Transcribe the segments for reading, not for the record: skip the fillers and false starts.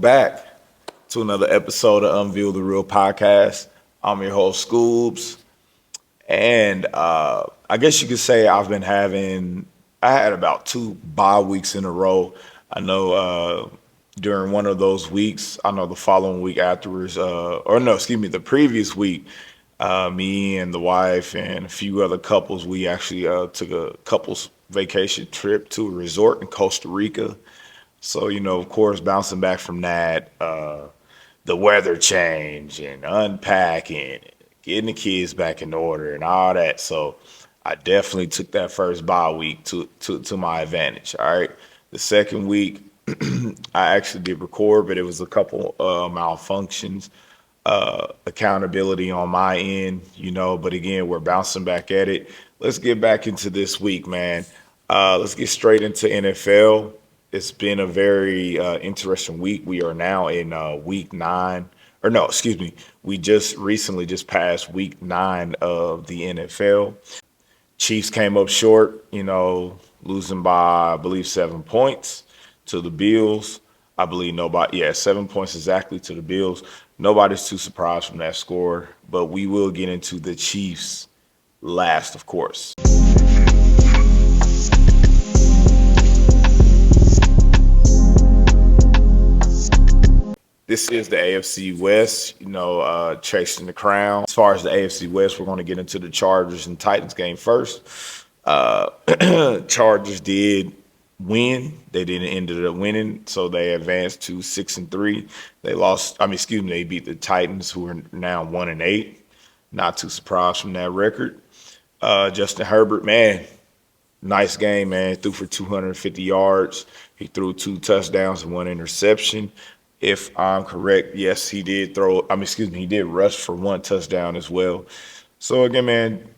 back to another episode of Unveil the Real podcast. I'm your host, Scoobs. And I guess you could say I had about two bye weeks in a row. I know during one of those weeks, I know the following week afterwards, or no, excuse me, the previous week, me and the wife and a few other couples, we actually took a couples vacation trip to a resort in Costa Rica. So, of course, bouncing back from that, the weather change and unpacking, getting the kids back in order and all that. So I definitely took that first bye week to my advantage. All right. The second week, I actually did record, but it was a couple malfunctions, accountability on my end, but again, we're bouncing back at it. Let's get back into this week, man. Let's get straight into NFL. It's been a very interesting week. We are now in week 9, or no, excuse me. We just recently just passed week 9 of the NFL. Chiefs came up short, losing by, I believe, 7 points to the Bills. I believe 7 points exactly to the Bills. Nobody's too surprised from that score, but we will get into the Chiefs last, of course. This is the AFC West, chasing the crown. As far as the AFC West, we're going to get into the Chargers and Titans game first. Chargers did win. They didn't end up winning, so they advanced to 6-3. They beat the Titans, who are now 1-8. Not too surprised from that record. Justin Herbert, man, nice game, man. Threw for 250 yards. He threw 2 touchdowns and 1 interception. If I'm correct, yes, he did he did rush for 1 touchdown as well. So again, man,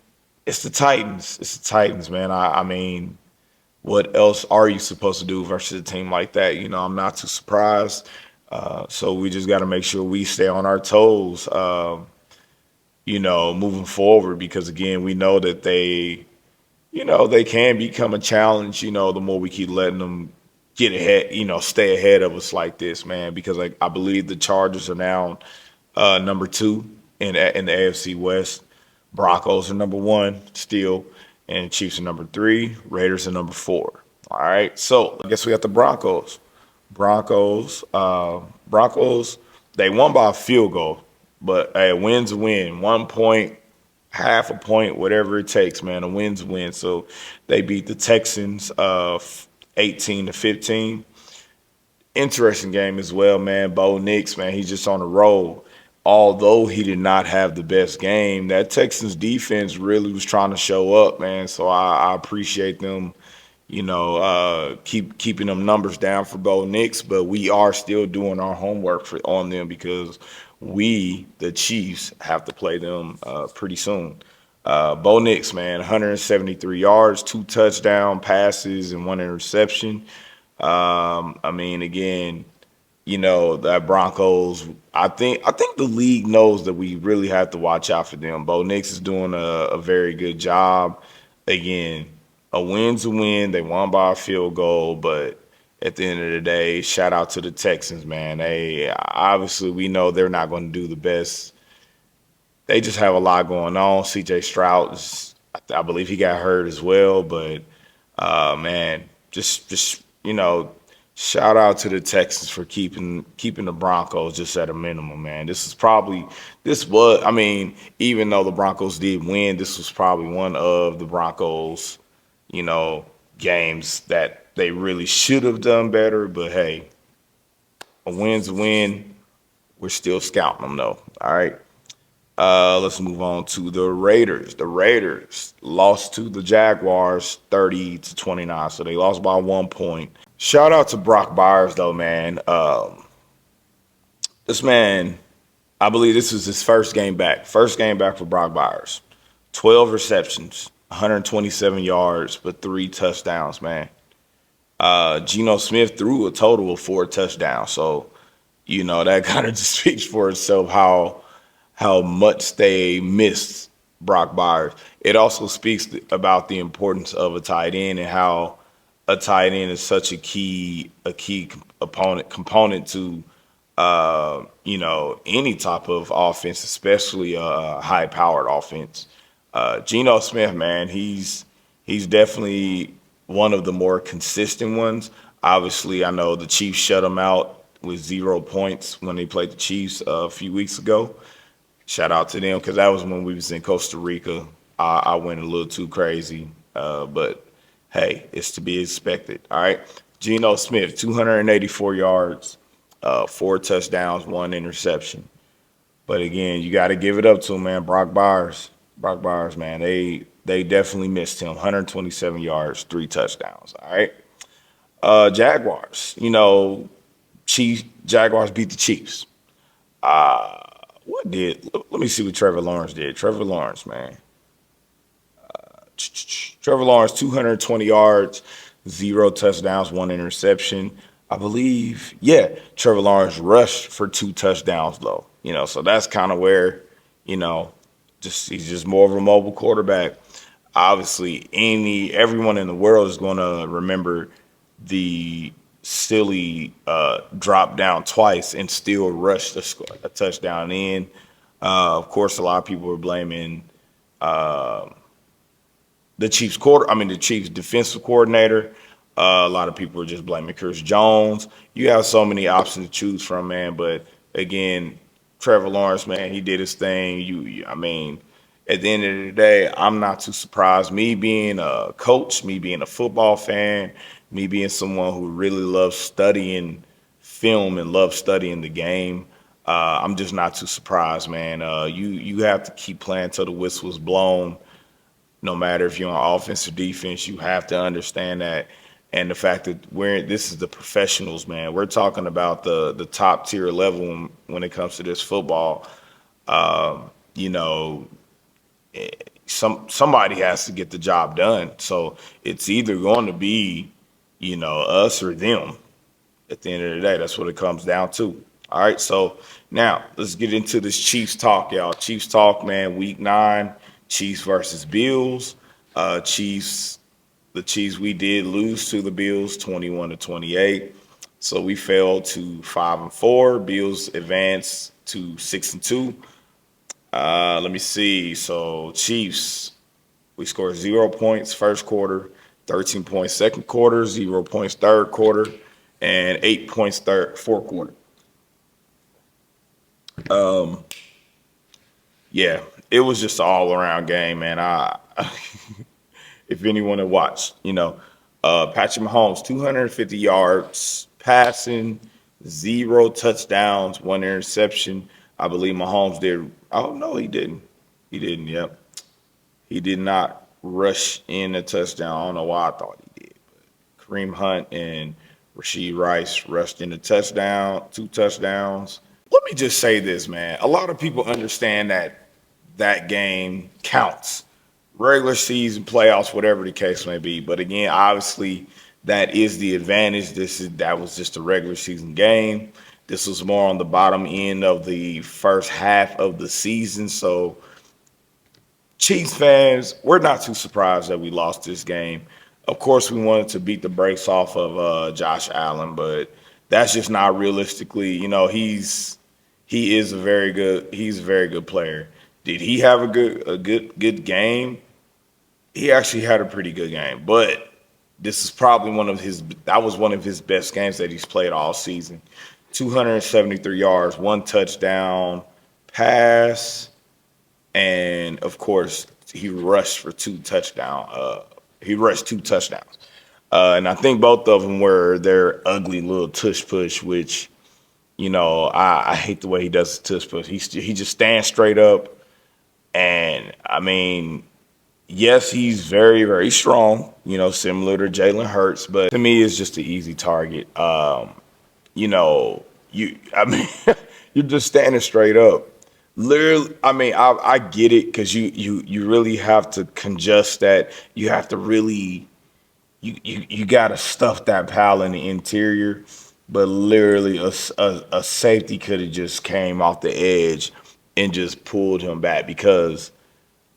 it's the Titans. It's the Titans, man. I mean, what else are you supposed to do versus a team like that? I'm not too surprised. So we just got to make sure we stay on our toes, moving forward, because again, we know that they can become a challenge, the more we keep letting them get ahead, stay ahead of us like this, man, because I believe the Chargers are now number 2 in the AFC West. Broncos are number 1 still, and Chiefs are number 3. Raiders are number 4. All right, so I guess we got the Broncos. Broncos, they won by a field goal, but a win's a win. 1 point, half a point, whatever it takes, man. A win's a win. So they beat the Texans 18-15. Interesting game as well, man. Bo Nix, man, he's just on a roll. Although he did not have the best game, that Texans defense really was trying to show up, man. So I appreciate them, keeping them numbers down for Bo Nix. But we are still doing our homework on them, because we, the Chiefs, have to play them pretty soon. Bo Nix, man, 173 yards, 2 touchdown passes, and 1 interception. Again, that Broncos, I think the league knows that we really have to watch out for them. Bo Nix is doing a very good job. Again, a win's a win. They won by a field goal, but at the end of the day, shout out to the Texans, man. Obviously, we know they're not going to do the best. They just have a lot going on. C.J. Stroud, I believe he got hurt as well. But, man, just shout out to the Texans for keeping the Broncos just at a minimum, man. Even though the Broncos did win, this was probably one of the Broncos, games that they really should have done better. But, hey, a win's a win. We're still scouting them, though. All right. Let's move on to the Raiders. The Raiders lost to the Jaguars 30-29, so they lost by 1 point. Shout out to Brock Byers, though, man. This man, I believe this was his first game back. First game back for Brock Byers. 12 receptions, 127 yards, but 3 touchdowns, man. Geno Smith threw a total of 4 touchdowns, so that kind of just speaks for itself how much they missed Brock Byers. It also speaks about the importance of a tight end and how a tight end is such a key component to any type of offense, especially a high-powered offense. Geno Smith, man, he's definitely one of the more consistent ones. Obviously, I know the Chiefs shut him out with 0 points when they played the Chiefs a few weeks ago. Shout out to them because that was when we was in Costa Rica. I went a little too crazy, but hey, it's to be expected. All right, Geno Smith, 284 yards, 4 touchdowns, 1 interception. But again, you got to give it up to him, man. Brock Bowers, man, they definitely missed him. 127 yards, 3 touchdowns. All right, Jaguars. Chiefs. Jaguars beat the Chiefs. What did? Let me see what Trevor Lawrence did. Trevor Lawrence, 220 yards, 0 touchdowns, 1 interception. I believe, yeah, Trevor Lawrence rushed for 2 touchdowns though. So that's kind of where, you know, just he's just more of a mobile quarterback. Obviously, everyone in the world is going to remember the silly drop down twice and still rush a touchdown in. Of course, a lot of people were blaming the Chiefs defensive coordinator. A lot of people are just blaming Chris Jones. You have so many options to choose from, man. But again, Trevor Lawrence, man, he did his thing. I mean, at the end of the day, I'm not too surprised. Me being a coach, me being a football fan, me being someone who really loves studying film and loves studying the game. I'm just not too surprised, man. You have to keep playing till the whistle's blown no matter if you're on offense or defense. You have to understand that. And the fact that this is the professionals, man. We're talking about the top tier level when it comes to this football. Um, you know, somebody has to get the job done. So it's either going to be, us or them. At the end of the day, that's what it comes down to. All right, so now let's get into this Chiefs talk, y'all. Chiefs talk, man. Week 9, Chiefs versus Bills. Chiefs, the Chiefs, we did lose to the Bills, 21-28. So we fell to 5-4. Bills advanced to 6-2. Let me see. So Chiefs, we scored 0 points first quarter, 13 points second quarter, 0 points third quarter, and 8 points fourth quarter. Yeah, it was just an all around game, man. If anyone had watched, Patrick Mahomes, 250 yards passing, 0 touchdowns, 1 interception. I believe Mahomes did. Oh no, he didn't. He didn't. Yep, he did not rush in a touchdown. I don't know why I thought he did. Kareem Hunt and Rasheed Rice rushed in a touchdown, 2 touchdowns. Let me just say this, man. A lot of people understand that game counts. Regular season, playoffs, whatever the case may be. But again, obviously, that is the advantage. That was just a regular season game. This was more on the bottom end of the first half of the season. So Chiefs fans, we're not too surprised that we lost this game. Of course, we wanted to beat the brakes off of Josh Allen, but that's just not realistically. He's a very good player. Did he have a good game? He actually had a pretty good game, but this is probably one of his best games that he's played all season. 273 yards, 1 touchdown pass, and of course he rushed for 2 touchdowns. He rushed 2 touchdowns, and I think both of them were their ugly little tush push, which I hate the way he does the tush push. He just stands straight up, and I mean, yes, he's very very strong. Similar to Jalen Hurts, but to me, it's just an easy target. I mean, you're just standing straight up. Literally, I mean, I get it because you really have to conjust that. You have to really you got to stuff that pal in the interior. But literally, a safety could have just came off the edge and just pulled him back because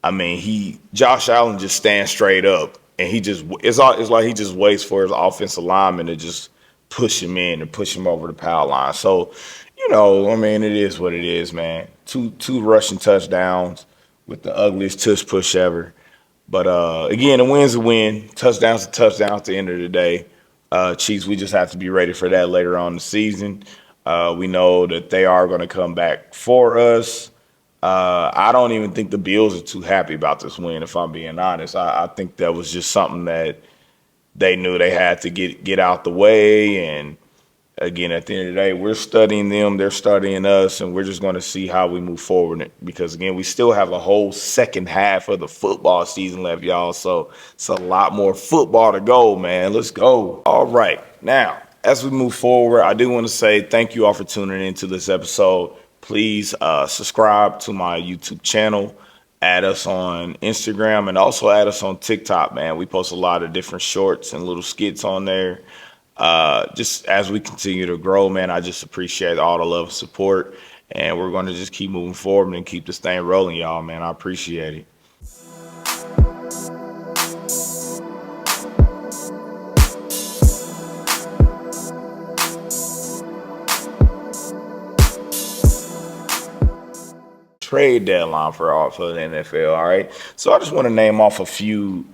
I mean, Josh Allen just stands straight up, and it's like he just waits for his offensive lineman to just push him in and push him over the power line. So I mean, it is what it is, man. Two rushing touchdowns with the ugliest tush push ever. But again, a win's a win. Touchdowns a touchdown at the end of the day. Chiefs, we just have to be ready for that later on in the season. We know that they are going to come back for us. I don't even think the Bills are too happy about this win, if I'm being honest. I think that was just something that they knew they had to get out the way. And again, at the end of the day, we're studying them, they're studying us, and we're just going to see how we move forward. Because again, we still have a whole second half of the football season left, y'all. So it's a lot more football to go, man. Let's go. All right. Now, as we move forward, I do want to say thank you all for tuning into this episode. Please subscribe to my YouTube channel. Add us on Instagram and also add us on TikTok, man. We post a lot of different shorts and little skits on there. Just as we continue to grow, man, I just appreciate all the love and support. And we're going to just keep moving forward and keep this thing rolling, y'all, man. I appreciate it. Trade deadline for the NFL. All right, so I just want to name off a few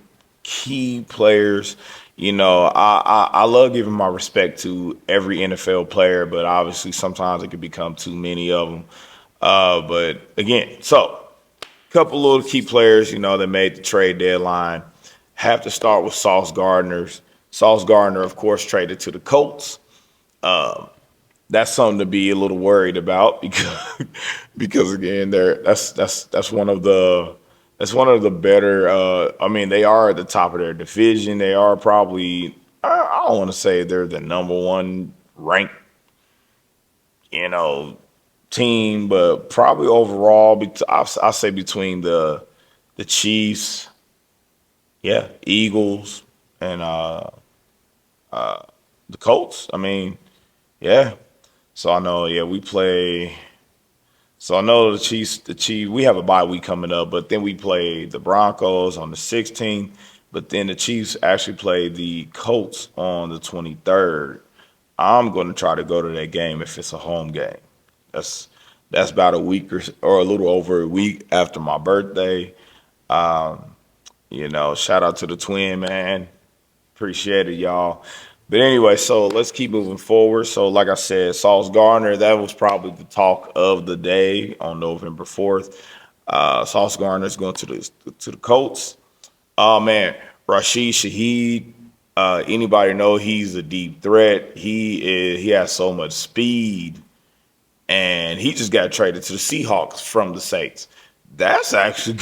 key players. I love giving my respect to every NFL player, but obviously sometimes it can become too many of them. But again, so a couple little key players, that made the trade deadline. Have to start with Sauce Gardner. Sauce Gardner, of course, traded to the Colts. That's something to be a little worried about because again, that's one of the better. I mean, they are at the top of their division. They are probably, I don't want to say they're the number one ranked, you know, team, but probably overall, I'll say between the Chiefs, yeah, Eagles, and the Colts. I mean, yeah. So I know, yeah, we play. So I know the Chiefs, we have a bye week coming up, but then we play the Broncos on the 16th. But then the Chiefs actually play the Colts on the 23rd. I'm going to try to go to that game if it's a home game. That's that's about a week or a little over a week after my birthday. Shout out to the twin, man. Appreciate it, y'all. But anyway, so let's keep moving forward. So, like I said, Sauce Gardner, that was probably the talk of the day on November 4th. Sauce Gardner's going to the Colts. Oh man, Rashid Shaheed. Anybody know he's a deep threat? He has so much speed, and he just got traded to the Seahawks from the Saints. That's actually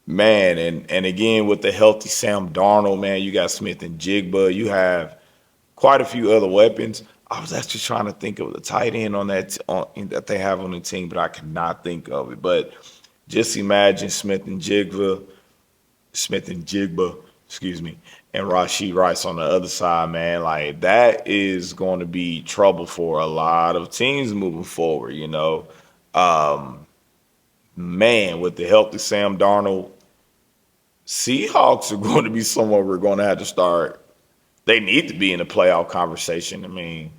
man, and again with the healthy Sam Darnold, man, you got Smith and Jigba. You have quite a few other weapons. I was actually trying to think of the tight end that they have on the team, but I cannot think of it. But just imagine Smith and Jigba, excuse me, and Rashid Rice on the other side, man. Like that is going to be trouble for a lot of teams moving forward. Man, with the healthy Sam Darnold, Seahawks are going to be somewhere we're going to have to start. They need to be in the playoff conversation. I mean,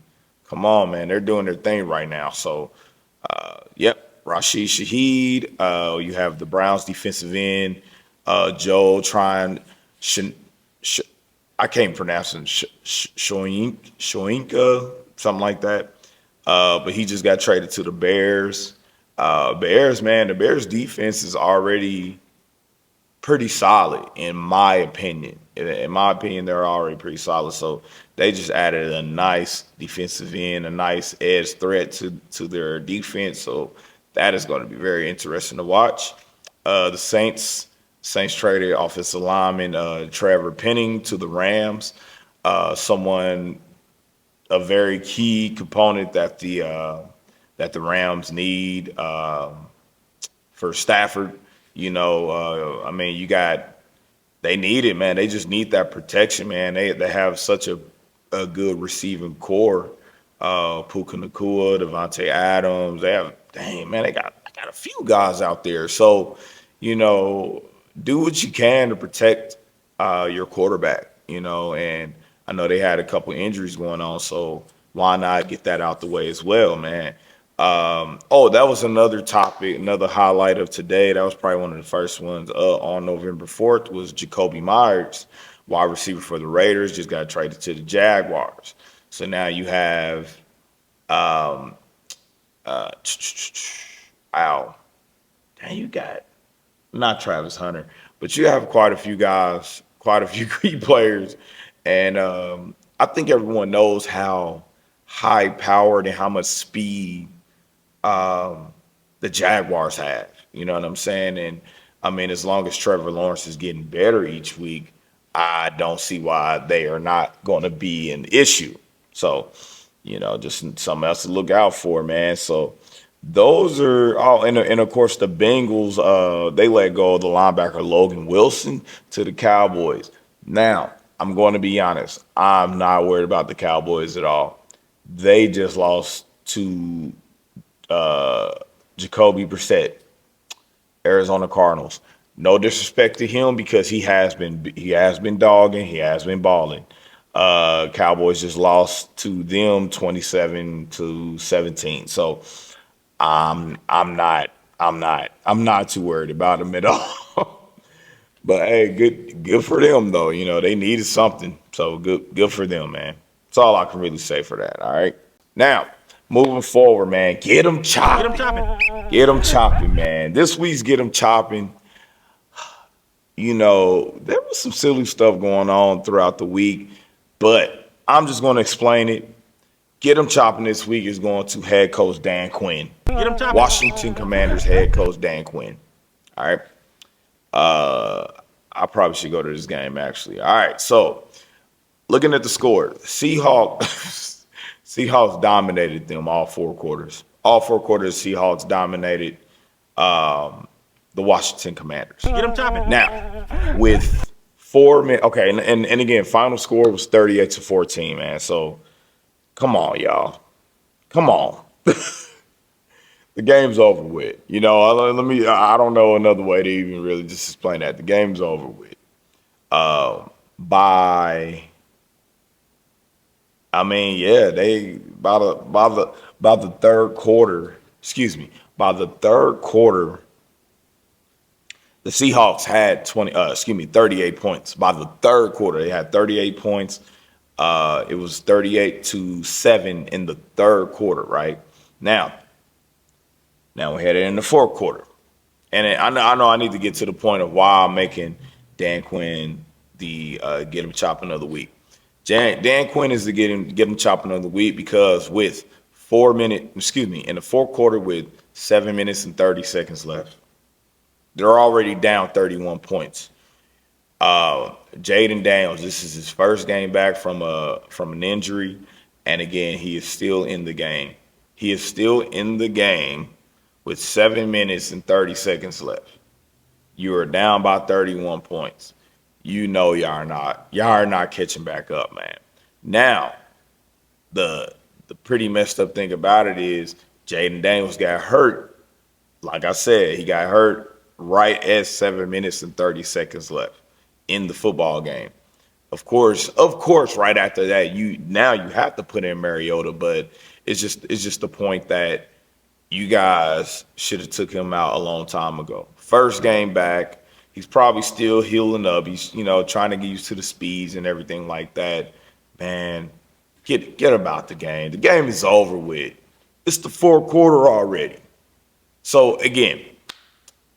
come on, man. They're doing their thing right now. So, yep, Rashid Shaheed. You have the Browns defensive end, Joe trying. Sh- sh- I can't pronounce him. Shoinka, something like that. But he just got traded to the Bears. Bears, man, the Bears defense is already pretty solid in my opinion. In my opinion, they're already pretty solid. So they just added a nice defensive end, a nice edge threat to their defense. So that is going to be very interesting to watch. The Saints traded offensive lineman Trevor Penning to the Rams. Someone a very key component that the Rams need for Stafford. I mean, they need it, man. They just need that protection, man. They have such a good receiving core. Puka Nakua, Devontae Adams. Dang, man, they got a few guys out there. So, you know, do what you can to protect your quarterback, and I know they had a couple injuries going on. So why not get that out the way as well, man? Oh, that was another topic, another highlight of today. That was probably one of the first ones on November 4th was Jacoby Myers, wide receiver for the Raiders, just got traded to the Jaguars. So now you have, um, uh, wow, dang, you got not Travis Hunter, but you have quite a few guys, quite a few key players, and I think everyone knows how high powered and how much speed um, the Jaguars have. You know what I'm saying? And I mean, as long as Trevor Lawrence is getting better each week, I don't see why they are not going to be an issue. So, just something else to look out for, man. So those are all, and of course the Bengals. They let go of the linebacker Logan Wilson to the Cowboys. Now, I'm going to be honest. I'm not worried about the Cowboys at all. They just lost to uh, Jacoby Brissett, Arizona Cardinals. No disrespect to him because he has been dogging, he has been balling. Cowboys just lost to them 27-17. So I'm not too worried about them at all. But hey, good for them though. They needed something. So good for them, man. That's all I can really say for that. All right. Now, moving forward, man, get them chopping. Get them chopping, man. This week's get them chopping. There was some silly stuff going on throughout the week, but I'm just going to explain it. Get them chopping this week is going to head coach Dan Quinn. Washington Commanders head coach Dan Quinn. All right. Uh, I probably should go to this game actually. All right. So looking at the score, Seahawks dominated them all 4 quarters. All 4 quarters, Seahawks dominated the Washington Commanders. Now, with 4 minutes, okay, and again, final score was 38-14, man. So come on, y'all. Come on. The game's over with. I don't know another way to even really just explain that. The game's over with. By I mean, yeah, they by the third quarter, excuse me, by the third quarter, the Seahawks had 38 points. By the third quarter, they had 38 points. It was 38-7 in the third quarter, right? Now we're headed in the fourth quarter. And I know I need to get to the point of why I'm making Dan Quinn the get him chopping of the week. Dan Quinn is the get him chopping of the week because with in the fourth quarter with 7 minutes and 30 seconds left, they're already down 31 points. Jaden Daniels, this is his first game back from an injury, and again he is still in the game. He is still in the game with 7 minutes and 30 seconds left. You are down by 31 points. Y'all are not catching back up, man. Now, the pretty messed up thing about it is Jaden Daniels got hurt. Like I said, he got hurt right at 7 minutes and 30 seconds left in the football game. Of course, right after that, you have to put in Mariota, but it's just the point that you guys should have took him out a long time ago. First game back, he's probably still healing up. He's trying to get used to the speeds and everything like that. Man, get about the game. The game is over with. It's the fourth quarter already. So again,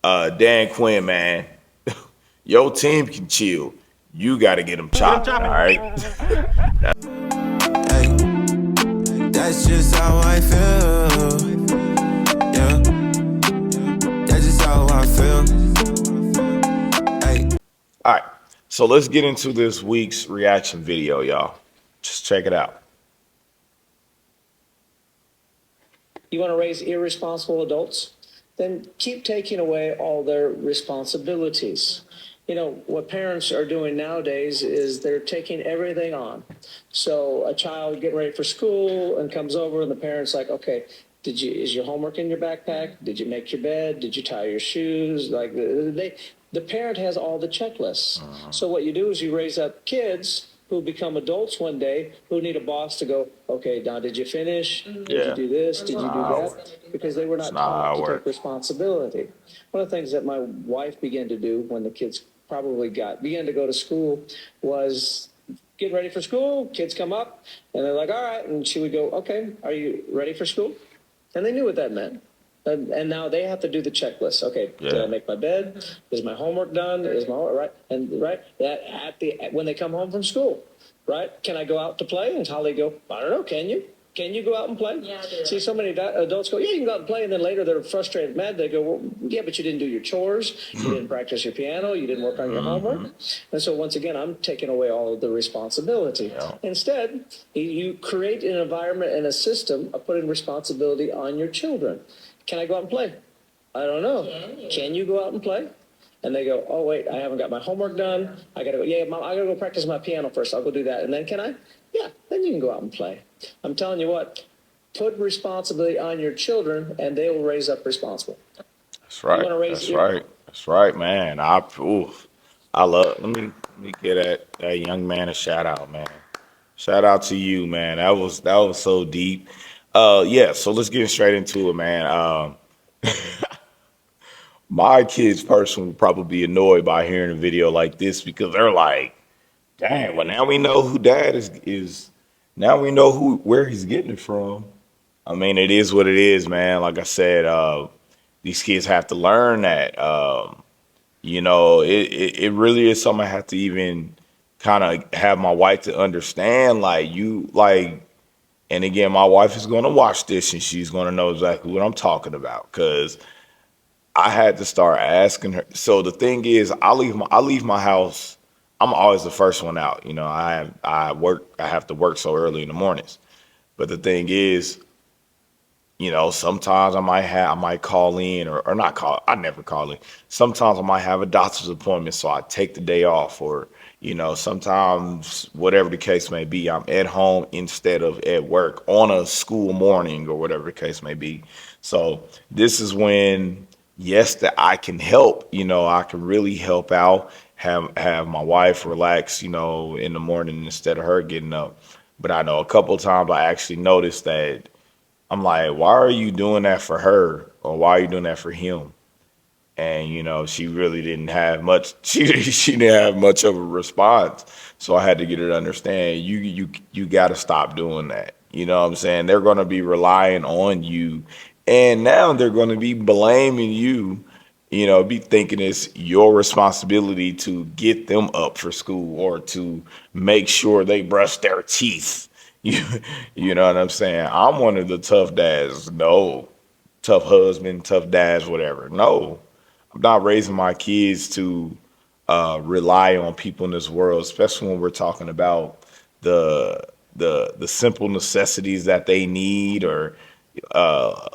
Dan Quinn, man, your team can chill. You got to get them chopping, all right? Hey, that's just how I feel. Yeah, that's just how I feel. Hey. All right, so let's get into this week's reaction video, y'all. Just check it out. You want to raise irresponsible adults? Then keep taking away all their responsibilities. What parents are doing nowadays is they're taking everything on. So a child getting ready for school and comes over and the parent's like, okay, is your homework in your backpack? Did you make your bed? Did you tie your shoes? The parent has all the checklists. So what you do is you raise up kids who become adults one day who need a boss to go, okay, now did you finish? Did you Yeah. do this? That's Did you not do how it that? works. Because they were That's not not taught how it to take works. responsibility. One of the things that my wife began to do when the kids began to go to school was get ready for school. Kids come up and they're like, all right. And she would go, okay, are you ready for school? And they knew what that meant. And now they have to do the checklist. Okay, did I Yeah. make my bed? Is my homework done? Is my right? And right that at the when they come home from school, right? Can I go out to play? And Holly go, I don't know. Can you? Can you go out and play? Yeah, I do. See, so many adults go, yeah, you can go out and play, and then later they're frustrated, mad. They go, well, yeah, but you didn't do your chores, you didn't practice your piano, you didn't work on your homework, and so once again, I'm taking away all of the responsibility. Yeah. Instead, you create an environment and a system of putting responsibility on your children. Can I go out and play? I don't know. Can you go out and play? And they go, oh, wait, I haven't got my homework done. I got to go, yeah, Mom, I got to go practice my piano first. I'll go do that. And then can I? Yeah, then you can go out and play. I'm telling you what, put responsibility on your children and they will raise up responsible. That's You right. want to raise That's your, right. That's right, man. I love. Let me get that young man a shout out, man. Shout out to you, man. That was so deep. Yeah. So let's get straight into it, man. My kids personally would probably be annoyed by hearing a video like this because they're like, "Dang, well now we know who dad is. Now we know where he's getting it from." I mean, it is what it is, man. Like I said, these kids have to learn that. It really is something I have to even kind of have my wife to understand. And again, my wife is going to watch this and she's going to know exactly what I'm talking about because I had to start asking her. So the thing is, I leave my house. I'm always the first one out. I have to work so early in the mornings. But the thing is, sometimes I might call in or not call. I never call in. Sometimes I might have a doctor's appointment, so I take the day off, or sometimes whatever the case may be, I'm at home instead of at work on a school morning or whatever the case may be. So this is when, yes, that I can help. I can really help out. Have my wife relax, in the morning instead of her getting up. But I know a couple of times I actually noticed that I'm like, why are you doing that for her? Or why are you doing that for him? And she really didn't have much. She didn't have much of a response. So I had to get her to understand. You got to stop doing that. You know what I'm saying? They're going to be relying on you, and now they're going to be blaming you. Be thinking it's your responsibility to get them up for school or to make sure they brush their teeth. You, you know what I'm saying? I'm one of the tough dads. No, tough husband, tough dads, whatever. No, I'm not raising my kids to rely on people in this world, especially when we're talking about the the simple necessities that they need, or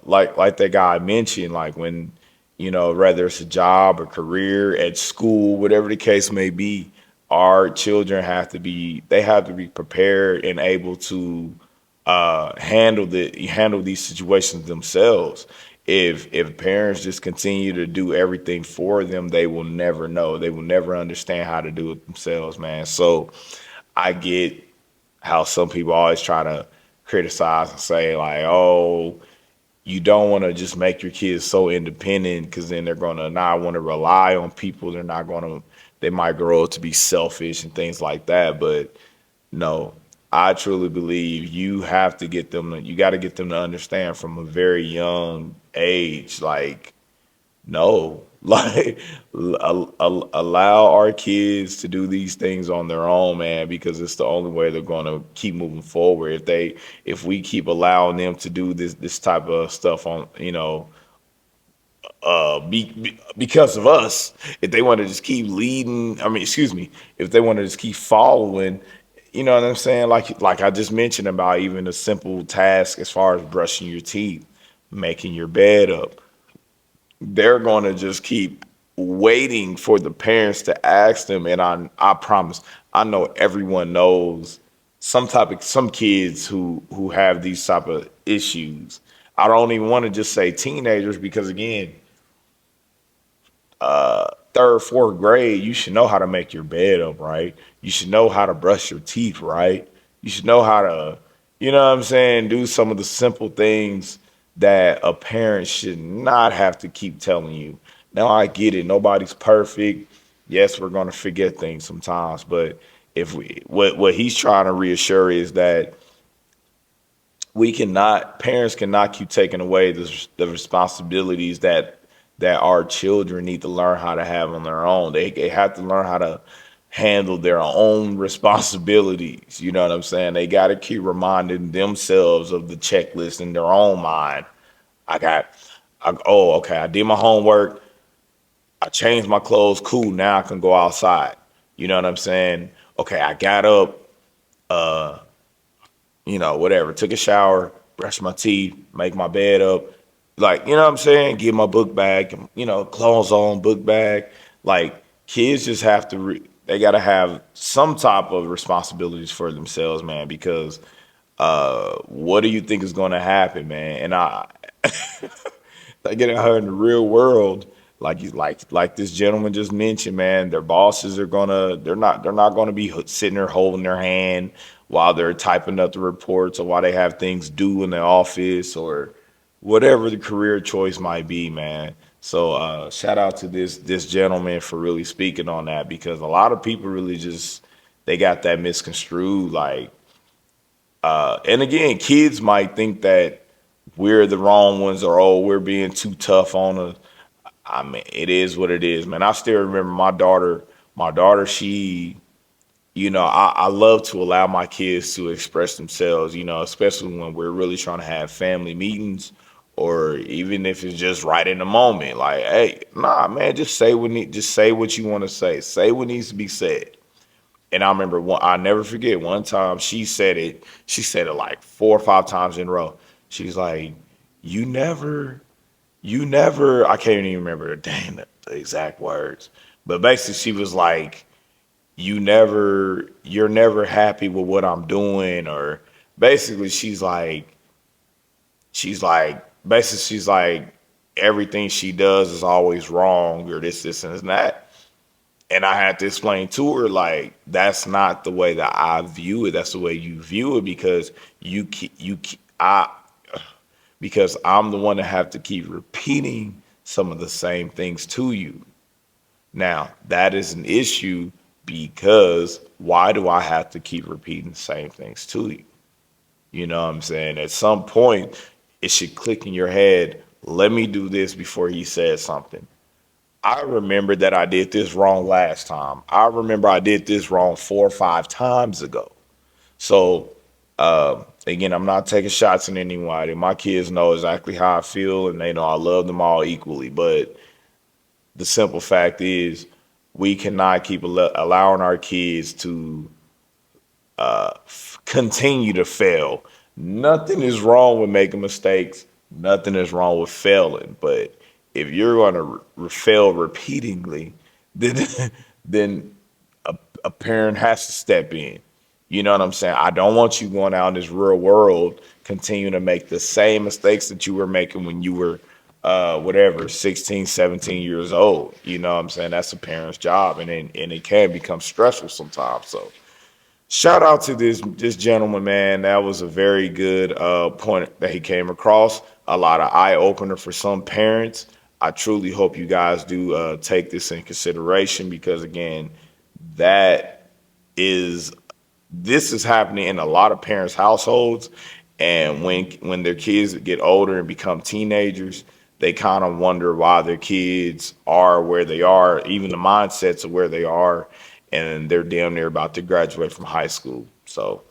like that guy mentioned, like when whether it's a job, a career, at school, whatever the case may be, our children have to be prepared and able to handle these situations themselves. If parents just continue to do everything for them, they will never know. They will never understand how to do it themselves, man. So I get how some people always try to criticize and say like, "Oh, you don't want to just make your kids so independent because then they're going to not want to rely on people. They might grow up to be selfish and things like that." But no, I truly believe you got to get them to understand from a very young age, like, no, like, allow our kids to do these things on their own, man, because it's the only way they're going to keep moving forward. If we keep allowing them to do this type of stuff on, because of us, if they want to just keep leading, I mean, excuse me, if they want to just keep following, you know what I'm saying? Like I just mentioned about even a simple task as far as brushing your teeth, making your bed up, they're going to just keep waiting for the parents to ask them. And I promise, I know everyone knows some kids who have these type of issues. I don't even want to just say teenagers because again, third, fourth grade, you should know how to make your bed up, right? You should know how to brush your teeth, right? You should know how to, you know what I'm saying, do some of the simple things that a parent should not have to keep telling you. Now I get it. Nobody's perfect. Yes, we're going to forget things sometimes, but if we what he's trying to reassure is that we cannot parents cannot keep taking away the responsibilities that our children need to learn how to have on their own. They have to learn how to handle their own responsibilities. You know what I'm saying? They got to keep reminding themselves of the checklist in their own mind. I got, oh, okay, I did my homework. I changed my clothes. Cool. Now I can go outside. You know what I'm saying? Okay, I got up. Whatever. Took a shower, brushed my teeth, make my bed up. Like, you know what I'm saying? Get my book bag, clothes on, book bag. Like, kids just have to, they got to have some type of responsibilities for themselves, man, because what do you think is going to happen, man? And they get out here in the real world, like this gentleman just mentioned, man. Their bosses are gonna they're not gonna be sitting there holding their hand while they're typing up the reports or while they have things due in the office or whatever the career choice might be, man. So shout out to this gentleman for really speaking on that because a lot of people really just they got that misconstrued, like and again, kids might think that we're the wrong ones or oh, we're being too tough on us. I mean, it is what it is, man. I still remember my daughter. My daughter, she, I love to allow my kids to express themselves, especially when we're really trying to have family meetings or even if it's just right in the moment. Like, hey, nah, man, just say what you want to say. Say what needs to be said. And I remember I never forget one time she said it like 4 or 5 times in a row. She's like, you never I can't even remember the exact words. But basically she was like, you're never happy with what I'm doing, or basically she's like everything she does is always wrong or this and that. And I had to explain to her like that's not the way that I view it. That's the way you view it because I because I'm the one that have to keep repeating some of the same things to you. Now, that is an issue because why do I have to keep repeating the same things to you? You know what I'm saying? At some point, it should click in your head, let me do this before he says something. I remember that I did this wrong last time. I remember I did this wrong 4 or 5 times ago. So again, I'm not taking shots at anybody. My kids know exactly how I feel, and they know I love them all equally. But the simple fact is, we cannot keep allowing our kids to continue to fail. Nothing is wrong with making mistakes. Nothing is wrong with failing. But if you're going to fail repeatedly, then then a parent has to step in. You know what I'm saying? I don't want you going out in this real world continuing to make the same mistakes that you were making when you were whatever 16, 17 years old. You know what I'm saying? That's a parent's job, and it can become stressful sometimes. So shout out to this gentleman, man. That was a very good point that he came across. A lot of eye opener for some parents. I truly hope you guys do take this in consideration because again, that is this is happening in a lot of parents' households. And when their kids get older and become teenagers, they kind of wonder why their kids are where they are, even the mindsets of where they are, and they're damn near about to graduate from high school. So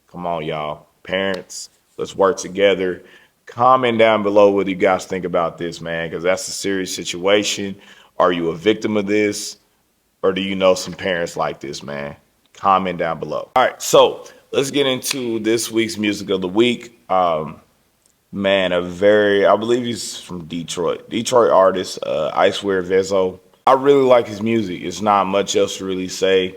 come on, y'all. Parents, let's work together. Comment down below what you guys think about this, man, because that's a serious situation. Are you a victim of this? Or do you know some parents like this, man? Comment down below. All right, so let's get into this week's music of the week. Man, I believe he's from Detroit. Detroit artist, Icewear Vezo. I really like his music. It's not much else to really say.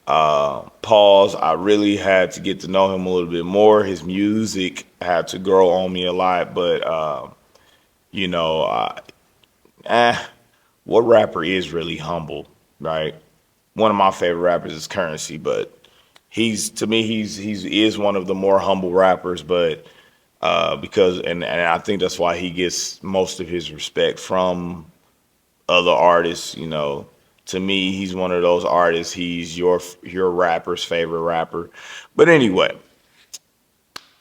Pause. I really had to get to know him a little bit more. His music had to grow on me a lot, but you know, eh, what rapper is really humble, right? One of my favorite rappers is Currency, but he's to me he's he is one of the more humble rappers, but because and I think that's why he gets most of his respect from other artists. You know, to me, he's one of those artists. He's your rapper's favorite rapper. But anyway,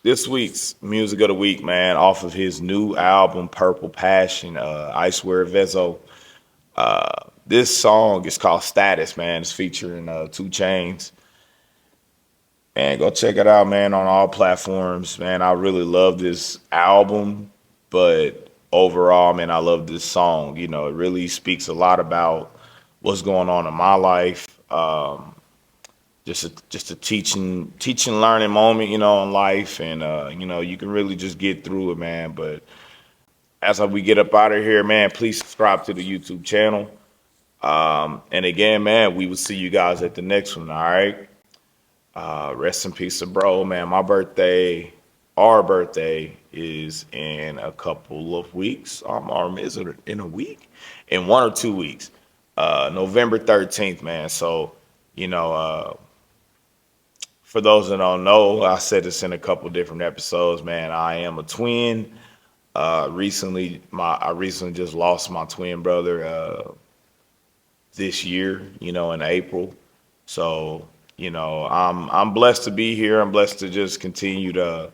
this week's music of the week, man, off of his new album Purple Passion, I Swear Vezo. This song is called Status, man. It's featuring 2 Chainz. And go check it out, man, on all platforms. Man, I really love this album, but overall, man, I love this song. You know, it really speaks a lot about what's going on in my life. Just a teaching learning moment, you know, in life, and you know, you can really just get through it, man. But as we get up out of here, man, please subscribe to the YouTube channel. And again, man, we will see you guys at the next one. All right. Rest in peace, bro, man. Our birthday is in a couple of weeks. Or is it in a week? In 1 or 2 weeks. November 13th, man. So, you know, for those that don't know, I said this in a couple different episodes, man. I am a twin. I recently just lost my twin brother this year, you know, in April. So, you know, I'm blessed to be here. I'm blessed to just continue to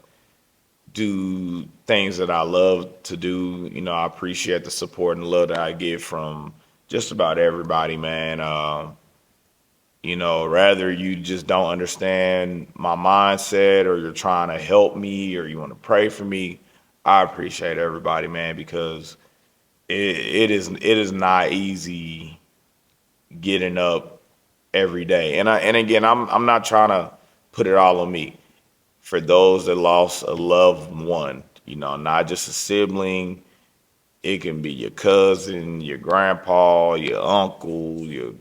do things that I love to do. You know, I appreciate the support and love that I get from just about everybody, man. You know, rather you just don't understand my mindset or you're trying to help me or you want to pray for me, I appreciate everybody, man, because it is not easy getting up every day. And again, I'm not trying to put it all on me. For those that lost a loved one, you know, not just a sibling, it can be your cousin, your grandpa, your uncle, your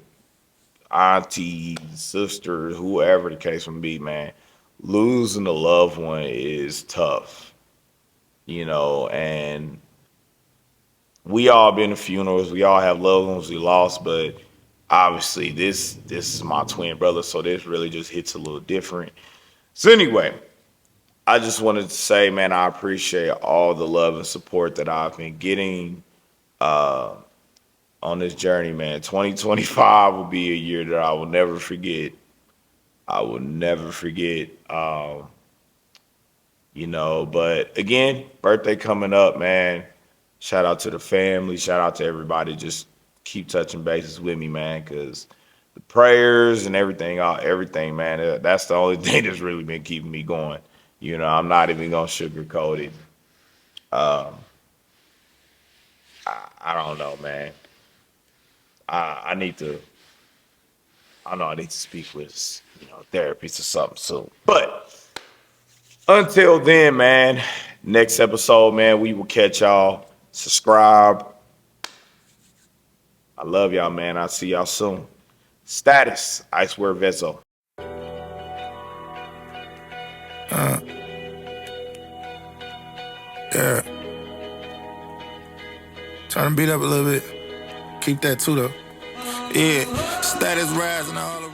auntie, sister, whoever the case may be, man. Losing a loved one is tough, you know, and we all been to funerals, we all have loved ones we lost, but obviously this is my twin brother, so this really just hits a little different. So anyway, I just wanted to say, man, I appreciate all the love and support that I've been getting on this journey, man. 2025 will be a year that I will never forget. I will never forget. You know, but again, birthday coming up, man. Shout out to the family. Shout out to everybody. Just keep touching bases with me, man, because the prayers and everything, man, that's the only thing that's really been keeping me going. You know, I'm not even gonna sugarcoat it. Um, I don't know, man. I need to. I know I need to speak with therapist or something soon. But until then, man, next episode, man, we will catch y'all. Subscribe. I love y'all, man. I'll see y'all soon. Status, I swear Vezo. Yeah. Turn the beat up a little bit. Keep that too though. Yeah. Status rising all around.